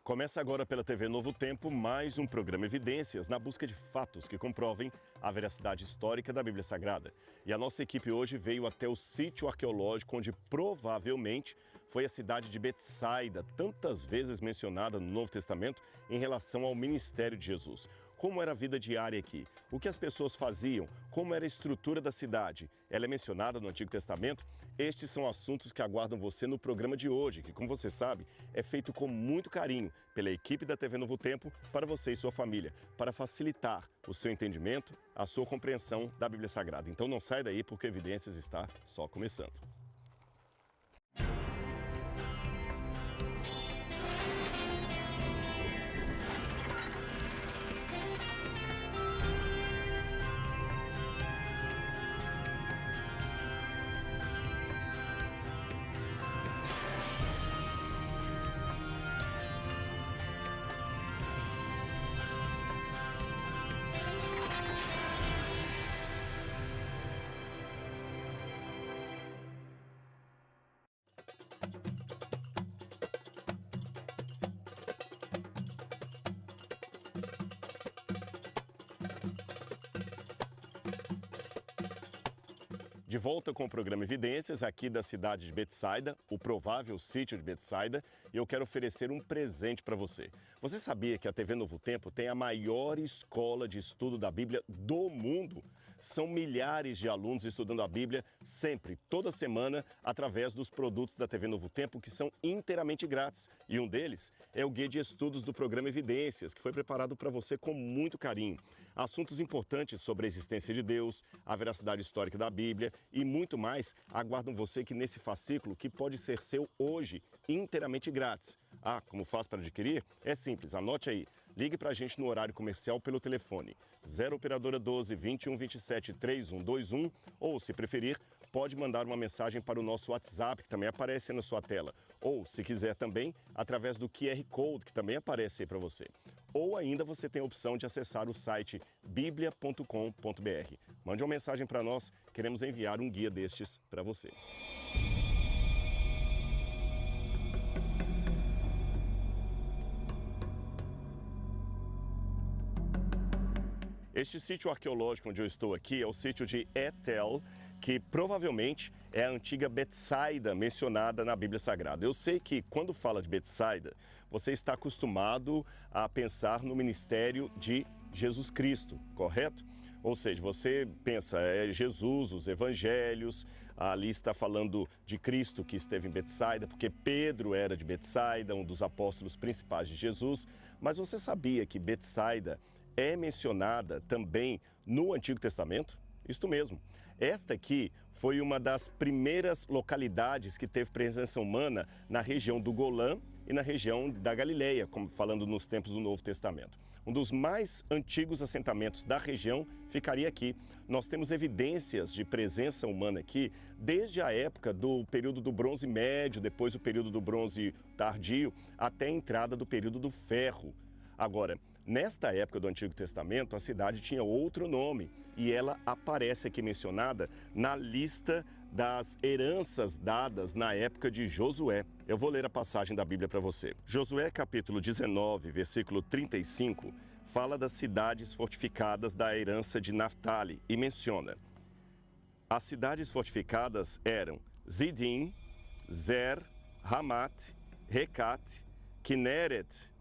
Começa agora pela TV Novo Tempo mais um programa Evidências, na busca de fatos que comprovem a veracidade histórica da Bíblia Sagrada. E a nossa equipe hoje veio até o sítio arqueológico onde provavelmente foi a cidade de Betsaida, tantas vezes mencionada no Novo Testamento em relação ao ministério de Jesus. Como era a vida diária aqui? O que as pessoas faziam? Como era a estrutura da cidade? Ela é mencionada no Antigo Testamento? Estes são assuntos que aguardam você no programa de hoje, que, como você sabe, é feito com muito carinho pela equipe da TV Novo Tempo para você e sua família, para facilitar o seu entendimento, a sua compreensão da Bíblia Sagrada. Então não sai daí porque Evidências está só começando. De volta com o programa Evidências, aqui da cidade de Betsaida, o provável sítio de Betsaida, e eu quero oferecer um presente para você. Você sabia que a TV Novo Tempo tem a maior escola de estudo da Bíblia do mundo? São milhares de alunos estudando a Bíblia sempre, toda semana, através dos produtos da TV Novo Tempo, que são inteiramente grátis. E um deles é o guia de estudos do programa Evidências, que foi preparado para você com muito carinho. Assuntos importantes sobre a existência de Deus, a veracidade histórica da Bíblia e muito mais aguardam você que nesse fascículo que pode ser seu hoje, inteiramente grátis. Ah, como faz para adquirir? É simples, anote aí. Ligue para a gente no horário comercial pelo telefone 0 operadora 12 21 27 3121 ou, se preferir, pode mandar uma mensagem para o nosso WhatsApp, que também aparece na sua tela. Ou, se quiser também, através do QR Code, que também aparece aí para você. Ou ainda você tem a opção de acessar o site biblia.com.br. Mande uma mensagem para nós, queremos enviar um guia destes para você. Este sítio arqueológico onde eu estou aqui é o sítio de Etel, que provavelmente é a antiga Betsaida mencionada na Bíblia Sagrada. Eu sei que quando fala de Betsaida, você está acostumado a pensar no ministério de Jesus Cristo, correto? Ou seja, você pensa, é Jesus, os evangelhos, ali está falando de Cristo que esteve em Betsaida, porque Pedro era de Betsaida, um dos apóstolos principais de Jesus. Mas você sabia que Betsaida é mencionada também no Antigo Testamento? Isto mesmo. Esta aqui foi uma das primeiras localidades que teve presença humana na região do Golã e na região da Galileia, como falando nos tempos do Novo Testamento. Um dos mais antigos assentamentos da região ficaria aqui. Nós temos evidências de presença humana aqui desde a época do período do Bronze Médio, depois do período do Bronze Tardio, até a entrada do período do Ferro. Agora, nesta época do Antigo Testamento, a cidade tinha outro nome e ela aparece aqui mencionada na lista das heranças dadas na época de Josué. Eu vou ler a passagem da Bíblia para você. Josué capítulo 19, versículo 35, fala das cidades fortificadas da herança de Naftali e menciona: as cidades fortificadas eram Zidim, Zer, Hamat, Recat, Kineret.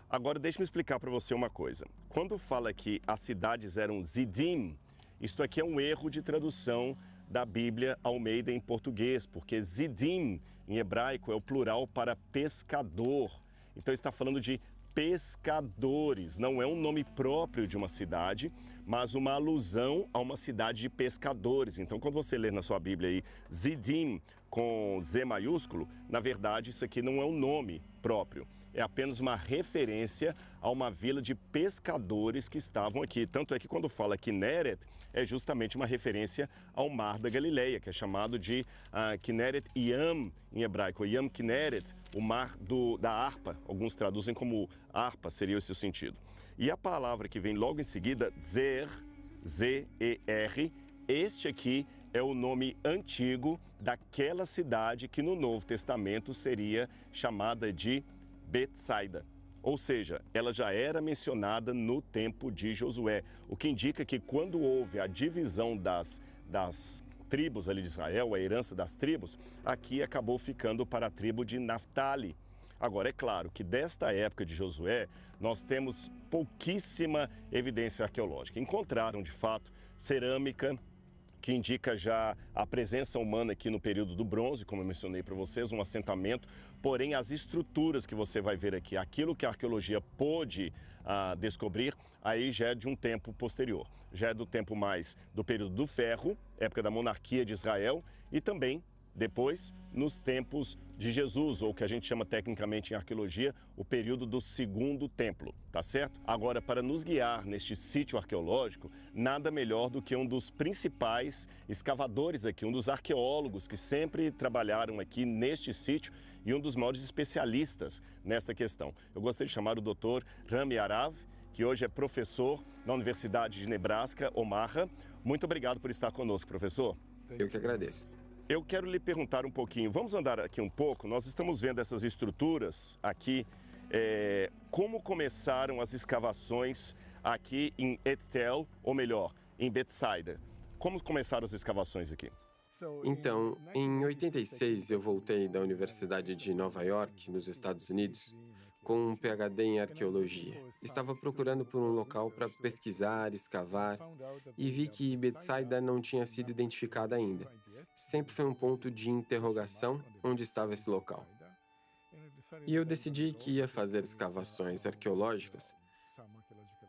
Agora, deixe-me explicar para você uma coisa. Quando fala que as cidades eram Zidim, isto aqui é um erro de tradução da Bíblia Almeida em português, porque Zidim, em hebraico, é o plural para pescador. Então, está falando de pescadores. Não é um nome próprio de uma cidade, mas uma alusão a uma cidade de pescadores. Então, quando você lê na sua Bíblia aí Zidim com Z maiúsculo, na verdade, isso aqui não é um nome próprio. É apenas uma referência a uma vila de pescadores que estavam aqui. Tanto é que quando fala Kineret, é justamente uma referência ao Mar da Galileia, que é chamado de Kineret Yam, em hebraico. Yam Kineret, o mar da harpa. Alguns traduzem como harpa, seria esse o sentido. E a palavra que vem logo em seguida, Zer, Z-E-R, este aqui é o nome antigo daquela cidade que no Novo Testamento seria chamada de Betsaida. Ou seja, ela já era mencionada no tempo de Josué, o que indica que quando houve a divisão das tribos ali de Israel, a herança das tribos, aqui acabou ficando para a tribo de Naftali. Agora, é claro que desta época de Josué, nós temos pouquíssima evidência arqueológica. Encontraram, de fato, cerâmica, que indica já a presença humana aqui no período do bronze, como eu mencionei para vocês, um assentamento. Porém, as estruturas que você vai ver aqui, aquilo que a arqueologia pôde descobrir, aí já é de um tempo posterior. Já é do tempo mais do período do ferro, época da monarquia de Israel, e também depois nos tempos de Jesus, ou que a gente chama tecnicamente em arqueologia, o período do Segundo Templo, tá certo? Agora, para nos guiar neste sítio arqueológico, nada melhor do que um dos principais escavadores aqui, um dos arqueólogos que sempre trabalharam aqui neste sítio e um dos maiores especialistas nesta questão. Eu gostaria de chamar o Dr. Rami Arav, que hoje é professor na Universidade de Nebraska, Omaha. Muito obrigado por estar conosco, professor. Eu que agradeço. Eu quero lhe perguntar um pouquinho, vamos andar aqui um pouco, nós estamos vendo essas estruturas aqui, como começaram as escavações aqui em Ethel, ou melhor, em Betsaida. Como começaram as escavações aqui? Então, em 86, eu voltei da Universidade de Nova York, nos Estados Unidos, com um PhD em arqueologia. Estava procurando por um local para pesquisar, escavar, e vi que Betsaida não tinha sido identificada ainda. Sempre foi um ponto de interrogação onde estava esse local. E eu decidi que ia fazer escavações arqueológicas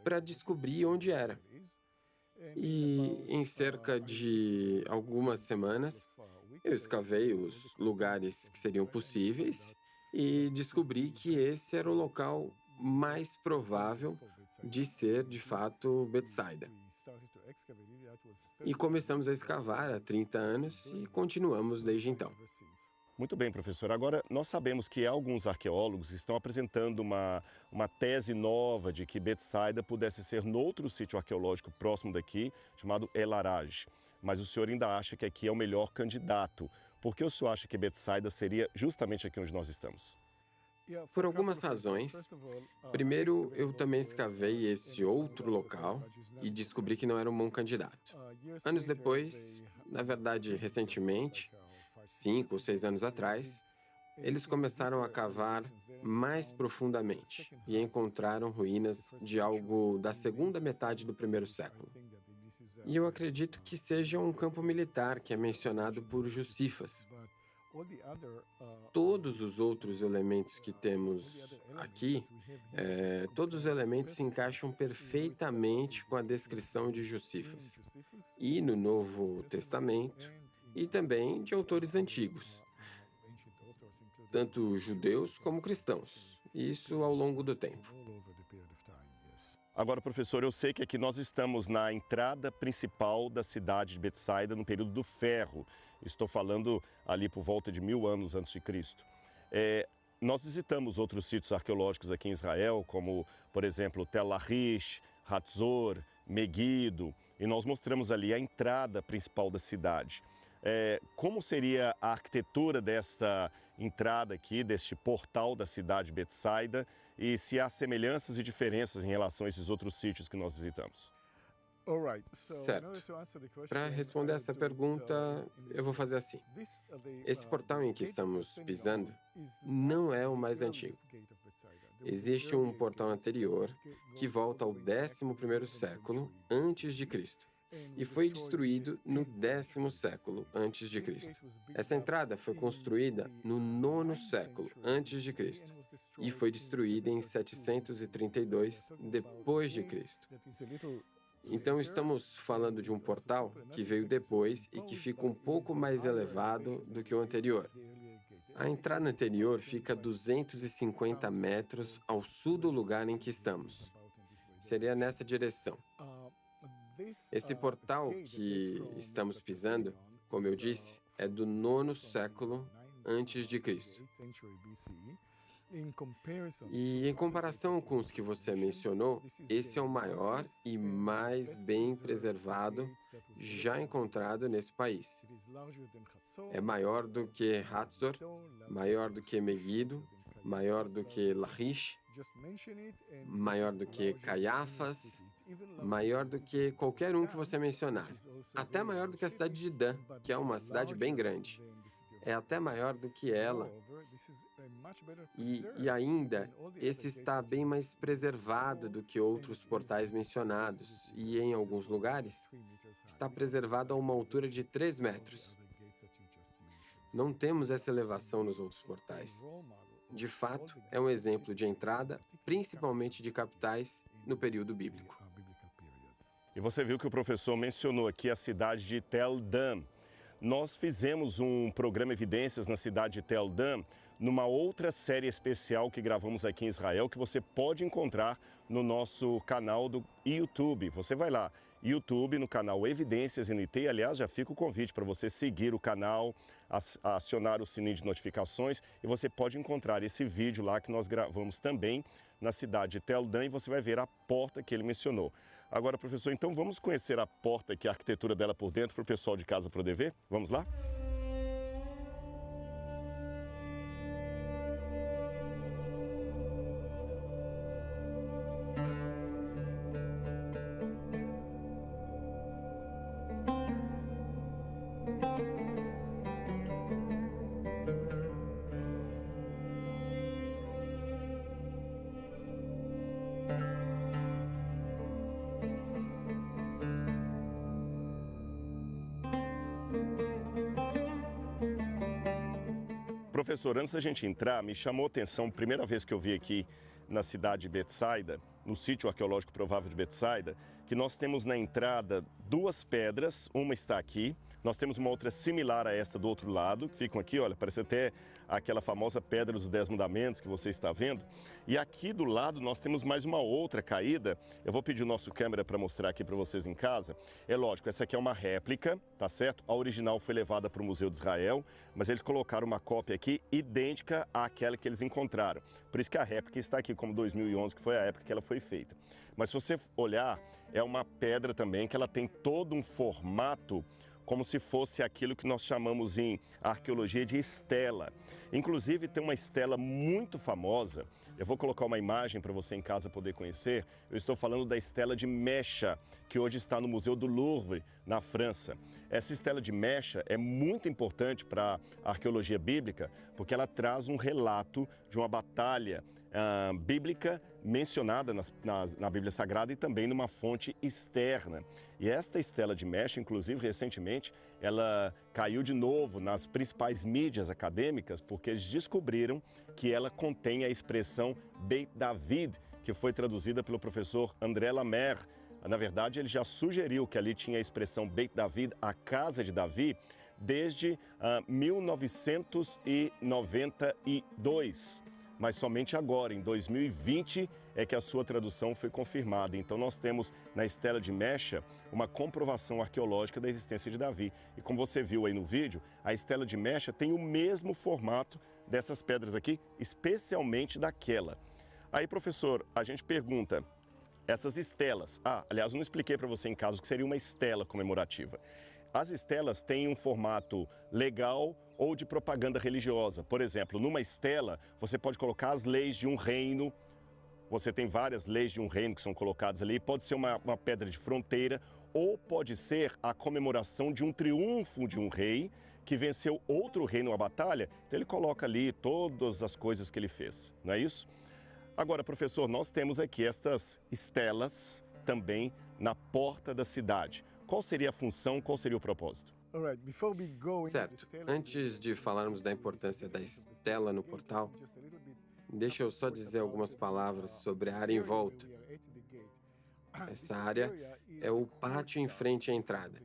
para descobrir onde era. E em cerca de algumas semanas, eu escavei os lugares que seriam possíveis e descobri que esse era o local mais provável de ser, de fato, Betsaida. E começamos a escavar há 30 anos e continuamos desde então. Muito bem, professor. Agora, nós sabemos que alguns arqueólogos estão apresentando uma tese nova de que Betsaida pudesse ser noutro sítio arqueológico próximo daqui, chamado El Araj. Mas o senhor ainda acha que aqui é o melhor candidato. Por que o senhor acha que Betsaida seria justamente aqui onde nós estamos? Por algumas razões. Primeiro, eu também escavei esse outro local e descobri que não era um bom candidato. Anos depois, na verdade, recentemente, 5 ou 6 anos atrás, eles começaram a cavar mais profundamente e encontraram ruínas de algo da segunda metade do primeiro século. E eu acredito que seja um campo militar que é mencionado por Josifas. Todos os outros elementos que temos aqui, todos os elementos se encaixam perfeitamente com a descrição de Josifas. E no Novo Testamento, e também de autores antigos, tanto judeus como cristãos, isso ao longo do tempo. Agora, professor, eu sei que aqui nós estamos na entrada principal da cidade de Betsaida no período do ferro. Estou falando ali por volta de 1000 anos antes de Cristo. Nós visitamos outros sítios arqueológicos aqui em Israel, como, por exemplo, Tel Lachish, Hatzor, Meguido, e nós mostramos ali a entrada principal da cidade. Como seria a arquitetura dessa entrada aqui, deste portal da cidade de Betsaida, e se há semelhanças e diferenças em relação a esses outros sítios que nós visitamos? Certo. Para responder essa pergunta, eu vou fazer assim. Esse portal em que estamos pisando não é o mais antigo. Existe um portal anterior que volta ao 11º século antes de Cristo e foi destruído no 10º século antes de Cristo. Essa entrada foi construída no 9º século antes de Cristo e foi destruída em 732 depois de Cristo. Então, estamos falando de um portal que veio depois e que fica um pouco mais elevado do que o anterior. A entrada anterior fica a 250 metros ao sul do lugar em que estamos. Seria nessa direção. Esse portal que estamos pisando, como eu disse, é do 9º século antes de Cristo. E em comparação com os que você mencionou, esse é o maior e mais bem preservado já encontrado nesse país. É maior do que Hatzor, maior do que Meguido maior do que Lachish, maior do que Caiafas, maior do que qualquer um que você mencionar. Até maior do que a cidade de Dan, que é uma cidade bem grande. É até maior do que ela. E ainda, esse está bem mais preservado do que outros portais mencionados. E em alguns lugares, está preservado a uma altura de 3 metros. Não temos essa elevação nos outros portais. De fato, é um exemplo de entrada, principalmente de capitais, no período bíblico. E você viu que o professor mencionou aqui a cidade de Tel Dan. Nós fizemos um programa Evidências na cidade de Tel Dan, numa outra série especial que gravamos aqui em Israel, que você pode encontrar no nosso canal do YouTube. Você vai lá, YouTube, no canal Evidências NT. Aliás, já fica o convite para você seguir o canal, acionar o sininho de notificações, e você pode encontrar esse vídeo lá que nós gravamos também na cidade de Tel Dan, e você vai ver a porta que ele mencionou. Agora, professor, então vamos conhecer a porta aqui, a arquitetura dela por dentro, para o pessoal de casa poder ver? Vamos lá? Professor, antes da gente entrar, me chamou a atenção, primeira vez que eu vi aqui na cidade de Betsaida, no sítio arqueológico provável de Betsaida, que nós temos na entrada 2 pedras, uma está aqui, nós temos uma outra similar a esta do outro lado, que ficam aqui, olha, parece até aquela famosa pedra dos 10 mandamentos que você está vendo. E aqui do lado nós temos mais uma outra caída, eu vou pedir o nosso câmera para mostrar aqui para vocês em casa. É lógico, essa aqui é uma réplica, tá certo? A original foi levada para o Museu de Israel, mas eles colocaram uma cópia aqui idêntica àquela que eles encontraram. Por isso que a réplica está aqui como 2011, que foi a época que ela foi feita. Mas se você olhar, é uma pedra também que ela tem todo um formato como se fosse aquilo que nós chamamos em arqueologia de estela. Inclusive tem uma estela muito famosa, eu vou colocar uma imagem para você em casa poder conhecer, eu estou falando da estela de Mecha, que hoje está no Museu do Louvre, na França. Essa estela de Mecha é muito importante para a arqueologia bíblica, porque ela traz um relato de uma batalha bíblica mencionada na Bíblia Sagrada e também numa fonte externa. E esta estela de Mecha, inclusive, recentemente, ela caiu de novo nas principais mídias acadêmicas porque eles descobriram que ela contém a expressão Beit David, que foi traduzida pelo professor André Lamer. Na verdade, ele já sugeriu que ali tinha a expressão Beit David, a casa de Davi, desde 1992. Mas somente agora, em 2020, é que a sua tradução foi confirmada. Então nós temos na estela de Mecha uma comprovação arqueológica da existência de Davi. E como você viu aí no vídeo, a estela de Mecha tem o mesmo formato dessas pedras aqui, especialmente daquela. Aí, professor, a gente pergunta, essas estelas... aliás, eu não expliquei para você em casa o que seria uma estela comemorativa. As estelas têm um formato legal ou de propaganda religiosa. Por exemplo, numa estela, você pode colocar as leis de um reino, você tem várias leis de um reino que são colocadas ali, pode ser uma pedra de fronteira, ou pode ser a comemoração de um triunfo de um rei que venceu outro rei numa batalha, então ele coloca ali todas as coisas que ele fez, não é isso? Agora, professor, nós temos aqui estas estelas também na porta da cidade. Qual seria a função, qual seria o propósito? Certo. Antes de falarmos da importância da estela no portal, deixa eu só dizer algumas palavras sobre a área em volta. Essa área é o pátio em frente à entrada.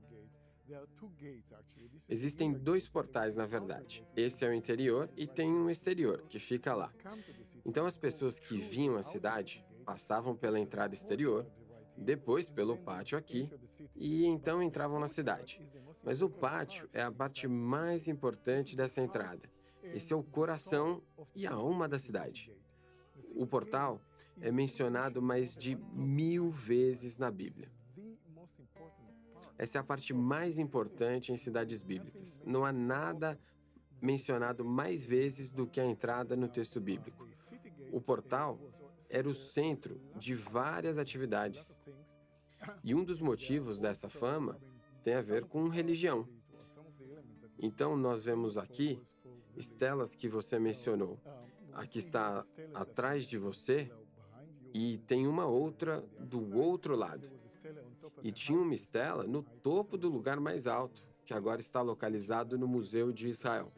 Existem 2 portais, na verdade. Esse é o interior e tem um exterior, que fica lá. Então, as pessoas que vinham à cidade passavam pela entrada exterior, depois pelo pátio aqui, e então entravam na cidade. Mas o pátio é a parte mais importante dessa entrada. Esse é o coração e a alma da cidade. O portal é mencionado mais de 1000 vezes na Bíblia. Essa é a parte mais importante em cidades bíblicas. Não há nada mencionado mais vezes do que a entrada no texto bíblico. O portal era o centro de várias atividades. E um dos motivos dessa fama tem a ver com religião. Então, nós vemos aqui estelas que você mencionou. Aqui está atrás de você e tem uma outra do outro lado. E tinha uma estela no topo do lugar mais alto, que agora está localizado no Museu de Israel.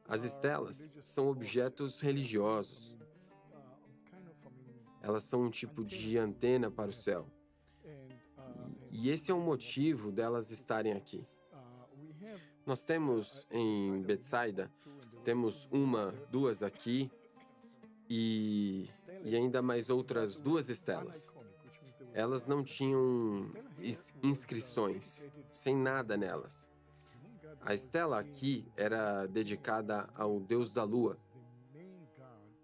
As estelas são objetos religiosos. Elas são um tipo de antena para o céu. E esse é o motivo delas estarem aqui. Nós temos em Betsaida, temos duas aqui e ainda mais outras 2 estelas. Elas não tinham inscrições, sem nada nelas. A estela aqui era dedicada ao deus da lua.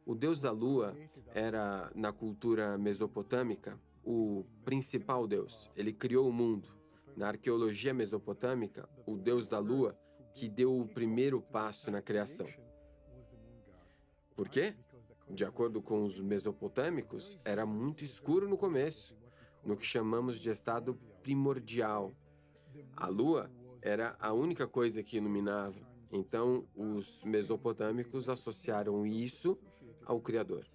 O deus da lua era, na cultura mesopotâmica, o principal deus. Ele criou o mundo. Na arqueologia mesopotâmica, o deus da lua que deu o primeiro passo na criação. Por quê? De acordo com os mesopotâmicos, era muito escuro no começo, no que chamamos de estado primordial. A lua era a única coisa que iluminava. Então, os mesopotâmicos associaram isso ao Criador.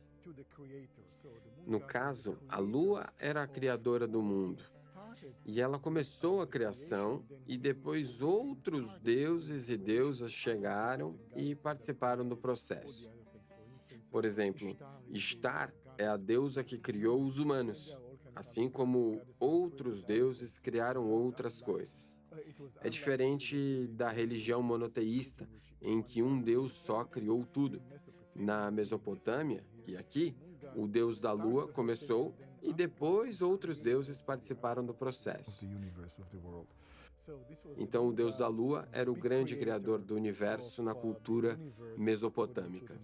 No caso, a lua era a criadora do mundo. E ela começou a criação e depois outros deuses e deusas chegaram e participaram do processo. Por exemplo, Ishtar é a deusa que criou os humanos, assim como outros deuses criaram outras coisas. É diferente da religião monoteísta, em que um deus só criou tudo. Na Mesopotâmia, e aqui, o deus da lua começou e depois outros deuses participaram do processo. Então, o deus da lua era o grande criador do universo na cultura mesopotâmica.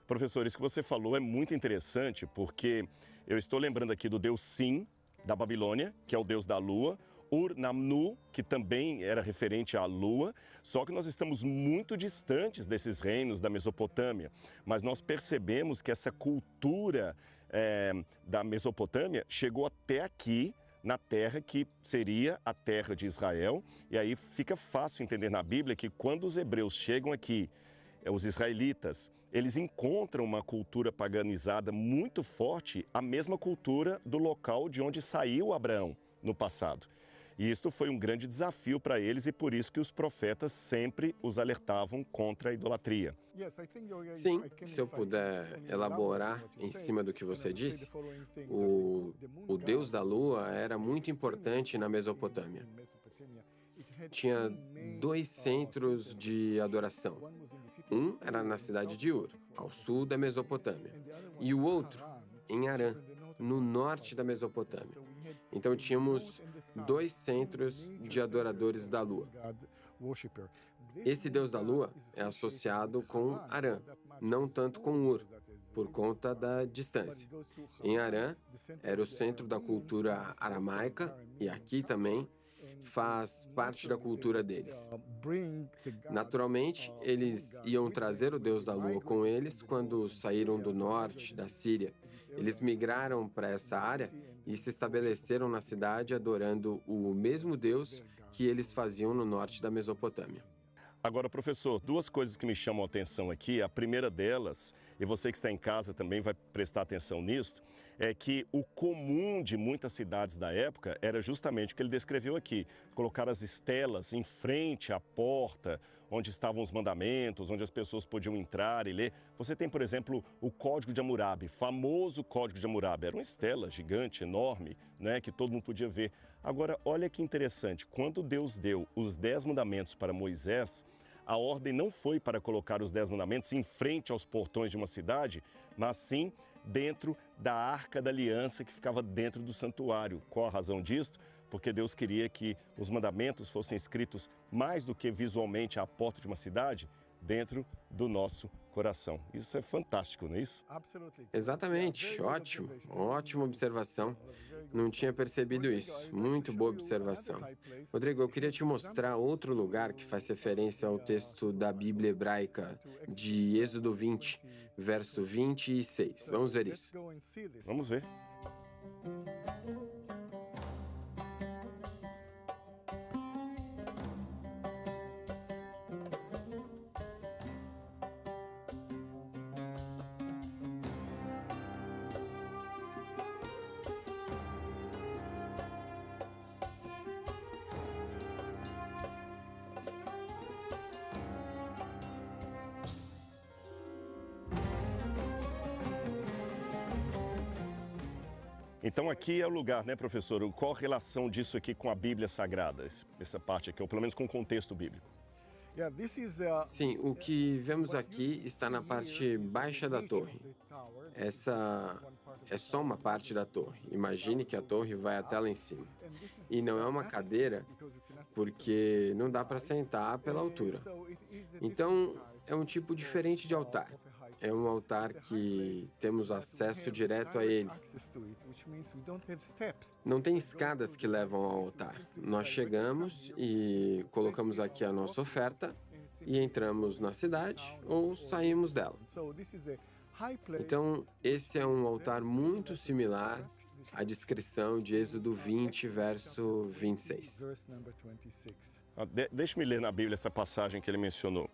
Professor, isso que você falou é muito interessante, porque eu estou lembrando aqui do deus Sim, da Babilônia, que é o deus da lua, Ur-Namnu, que também era referente à lua, só que nós estamos muito distantes desses reinos da Mesopotâmia, mas nós percebemos que essa cultura da Mesopotâmia chegou até aqui, na terra que seria a terra de Israel, e aí fica fácil entender na Bíblia que quando os hebreus chegam aqui, os israelitas, eles encontram uma cultura paganizada muito forte, a mesma cultura do local de onde saiu Abraão no passado. E isto foi um grande desafio para eles e por isso que os profetas sempre os alertavam contra a idolatria. Sim, se eu puder elaborar em cima do que você disse, o deus da lua era muito importante na Mesopotâmia. Tinha 2 centros de adoração. Um era na cidade de Ur, ao sul da Mesopotâmia, e o outro em Harã, no norte da Mesopotâmia. Então tínhamos 2 centros de adoradores da lua. Esse deus da lua é associado com Harã, não tanto com Ur, por conta da distância. Em Harã era o centro da cultura aramaica e aqui também faz parte da cultura deles. Naturalmente, eles iam trazer o deus da lua com eles quando saíram do norte, da Síria. Eles migraram para essa área e se estabeleceram na cidade adorando o mesmo Deus que eles faziam no norte da Mesopotâmia. Agora, professor, 2 coisas que me chamam a atenção aqui. A primeira delas, e você que está em casa também vai prestar atenção nisso, é que o comum de muitas cidades da época era justamente o que ele descreveu aqui. Colocar as estelas em frente à porta, onde estavam os mandamentos, onde as pessoas podiam entrar e ler. Você tem, por exemplo, o Código de Hammurabi, famoso Código de Hammurabi. Era uma estela gigante, enorme, né, que todo mundo podia ver. Agora, olha que interessante, quando Deus deu os 10 mandamentos para Moisés, a ordem não foi para colocar os 10 mandamentos em frente aos portões de uma cidade, mas sim dentro da Arca da Aliança que ficava dentro do santuário. Qual a razão disso? Porque Deus queria que os mandamentos fossem escritos mais do que visualmente à porta de uma cidade, dentro do nosso coração. Isso é fantástico, não é isso? Exatamente, ótimo, ótima observação. Não tinha percebido isso, muito boa observação. Rodrigo, eu queria te mostrar outro lugar que faz referência ao texto da Bíblia hebraica de Êxodo 20, verso 26. Vamos ver isso. Vamos ver. Então aqui é o lugar, né, professor? Qual a relação disso aqui com a Bíblia Sagrada? Essa parte aqui, ou pelo menos com o contexto bíblico. Sim, o que vemos aqui está na parte baixa da torre. Essa é só uma parte da torre. Imagine que a torre vai até lá em cima. E não é uma cadeira, porque não dá para sentar pela altura. Então, é um tipo diferente de altar. É um altar que temos acesso direto a ele. Não tem escadas que levam ao altar. Nós chegamos e colocamos aqui a nossa oferta e entramos na cidade ou saímos dela. Então, esse é um altar muito similar à descrição de Êxodo 20, verso 26. Deixe-me ler na Bíblia essa passagem que ele mencionou.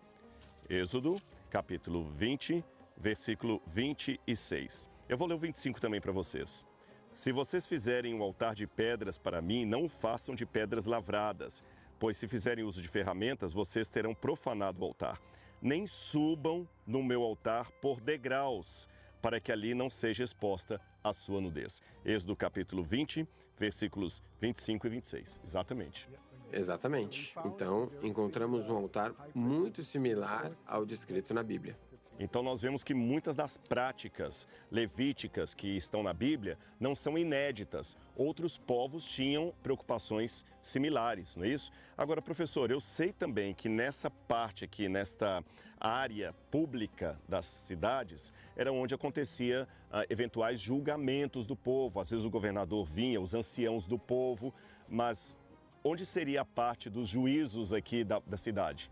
Êxodo, capítulo 20, versículo 26. Eu vou ler o 25 também para vocês. Se vocês fizerem um altar de pedras para mim, não o façam de pedras lavradas, pois se fizerem uso de ferramentas, vocês terão profanado o altar. Nem subam no meu altar por degraus, para que ali não seja exposta a sua nudez. Êxodo capítulo 20, versículos 25 e 26. Exatamente. Exatamente. Então, encontramos um altar muito similar ao descrito na Bíblia. Então nós vemos que muitas das práticas levíticas que estão na Bíblia não são inéditas. Outros povos tinham preocupações similares, não é isso? Agora, professor, eu sei também que nessa parte aqui, nesta área pública das cidades, era onde acontecia eventuais julgamentos do povo. Às vezes o governador vinha, os anciãos do povo, mas onde seria a parte dos juízos aqui da cidade?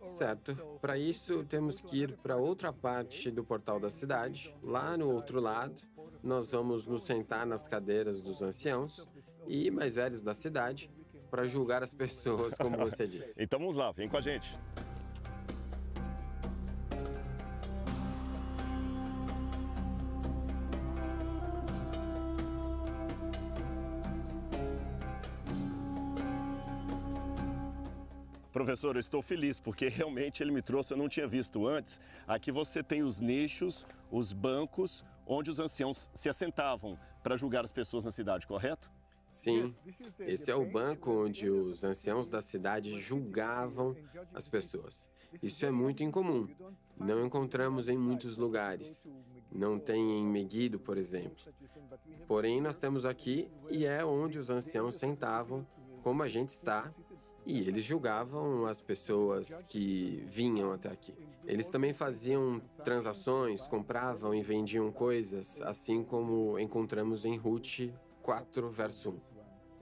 Certo. Para isso, temos que ir para outra parte do portal da cidade. Lá no outro lado, nós vamos nos sentar nas cadeiras dos anciãos e mais velhos da cidade para julgar as pessoas, como você disse. Então vamos lá, vem com a gente. Professor, eu estou feliz porque realmente ele me trouxe, eu não tinha visto antes. Aqui você tem os nichos, os bancos, onde os anciãos se assentavam para julgar as pessoas na cidade, correto? Sim, esse é o banco onde os anciãos da cidade julgavam as pessoas. Isso é muito incomum. Não encontramos em muitos lugares. Não tem em Megiddo, por exemplo. Porém, nós temos aqui e é onde os anciãos sentavam, como a gente está, e eles julgavam as pessoas que vinham até aqui. Eles também faziam transações, compravam e vendiam coisas, assim como encontramos em Ruth 4, verso 1.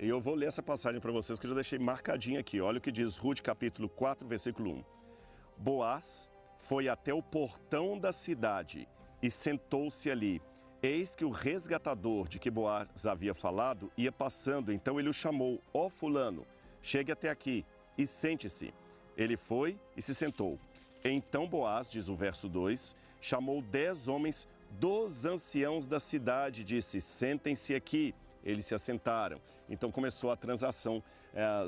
E eu vou ler essa passagem para vocês que eu já deixei marcadinha aqui. Olha o que diz Ruth, capítulo 4, versículo 1. Boaz foi até o portão da cidade e sentou-se ali. Eis que o resgatador de que Boaz havia falado ia passando, então ele o chamou: ó fulano, chegue até aqui e sente-se. Ele foi e se sentou. Então Boaz, diz o verso 2, chamou 10 homens dos anciãos da cidade e disse: sentem-se aqui. Eles se assentaram. Então começou a transação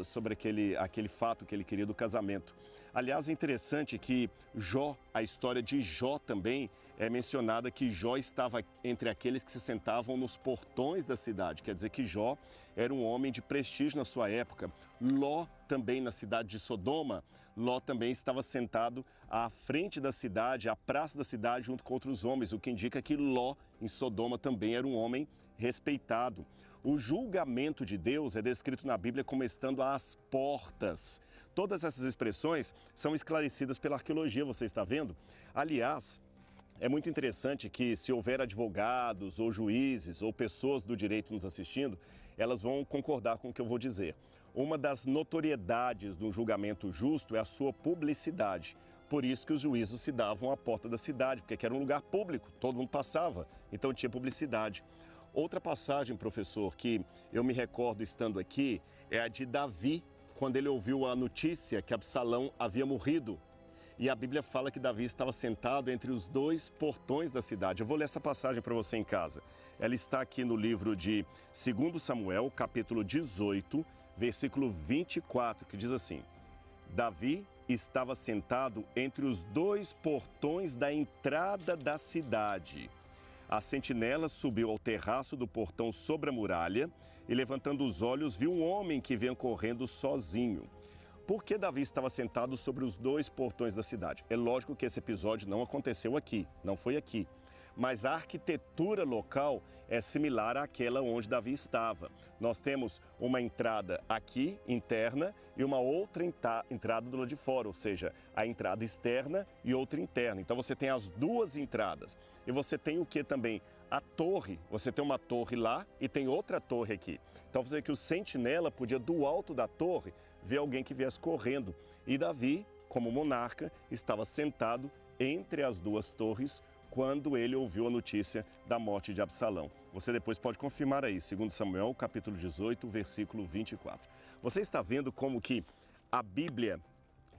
sobre aquele fato que ele queria do casamento. Aliás, é interessante que Jó, a história de Jó também é mencionada que Jó estava entre aqueles que se sentavam nos portões da cidade. Quer dizer que Jó era um homem de prestígio na sua época. Ló também na cidade de Sodoma, Ló também estava sentado à frente da cidade, à praça da cidade, junto com outros homens, o que indica que Ló em Sodoma também era um homem respeitado. O julgamento de Deus é descrito na Bíblia como estando às portas. Todas essas expressões são esclarecidas pela arqueologia, você está vendo? Aliás, é muito interessante que se houver advogados ou juízes ou pessoas do direito nos assistindo, elas vão concordar com o que eu vou dizer. Uma das notoriedades de um julgamento justo é a sua publicidade. Por isso que os juízos se davam à porta da cidade, porque era um lugar público, todo mundo passava, então tinha publicidade. Outra passagem, professor, que eu me recordo estando aqui, é a de Davi, quando ele ouviu a notícia que Absalão havia morrido. E a Bíblia fala que Davi estava sentado entre os 2 portões da cidade. Eu vou ler essa passagem para você em casa. Ela está aqui no livro de 2 Samuel, capítulo 18, versículo 24, que diz assim: Davi estava sentado entre os 2 portões da entrada da cidade. A sentinela subiu ao terraço do portão sobre a muralha e, levantando os olhos, viu um homem que vinha correndo sozinho. Por que Davi estava sentado sobre os 2 portões da cidade? É lógico que esse episódio não aconteceu aqui, não foi aqui. Mas a arquitetura local é similar àquela onde Davi estava. Nós temos uma entrada aqui, interna, e uma outra entrada do lado de fora, ou seja, a entrada externa e outra interna. Então você tem as 2 entradas. E você tem o que também? A torre. Você tem uma torre lá e tem outra torre aqui. Então você vê que o sentinela podia, do alto da torre, ver alguém que viesse correndo. E Davi, como monarca, estava sentado entre as 2 torres, quando ele ouviu a notícia da morte de Absalão. Você depois pode confirmar aí, 2 Samuel, capítulo 18, versículo 24. Você está vendo como que a Bíblia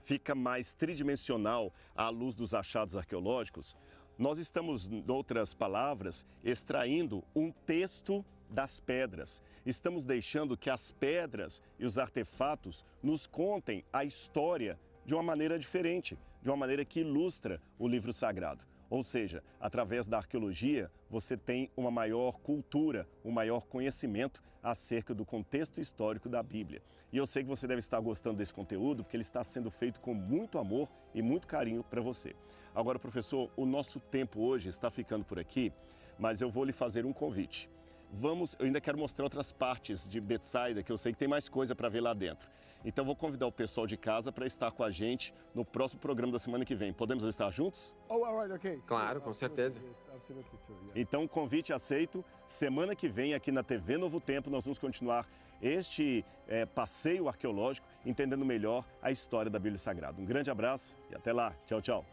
fica mais tridimensional à luz dos achados arqueológicos? Nós estamos, em outras palavras, extraindo um texto das pedras. Estamos deixando que as pedras e os artefatos nos contem a história de uma maneira diferente, de uma maneira que ilustra o livro sagrado. Ou seja, através da arqueologia, você tem uma maior cultura, um maior conhecimento acerca do contexto histórico da Bíblia. E eu sei que você deve estar gostando desse conteúdo, porque ele está sendo feito com muito amor e muito carinho para você. Agora, professor, o nosso tempo hoje está ficando por aqui, mas eu vou lhe fazer um convite. Eu ainda quero mostrar outras partes de Betsaida, que eu sei que tem mais coisa para ver lá dentro. Então vou convidar o pessoal de casa para estar com a gente no próximo programa da semana que vem. Podemos estar juntos? Claro, com certeza. Então, convite aceito. Semana que vem, aqui na TV Novo Tempo, nós vamos continuar este passeio arqueológico, entendendo melhor a história da Bíblia Sagrada. Um grande abraço e até lá. Tchau, tchau.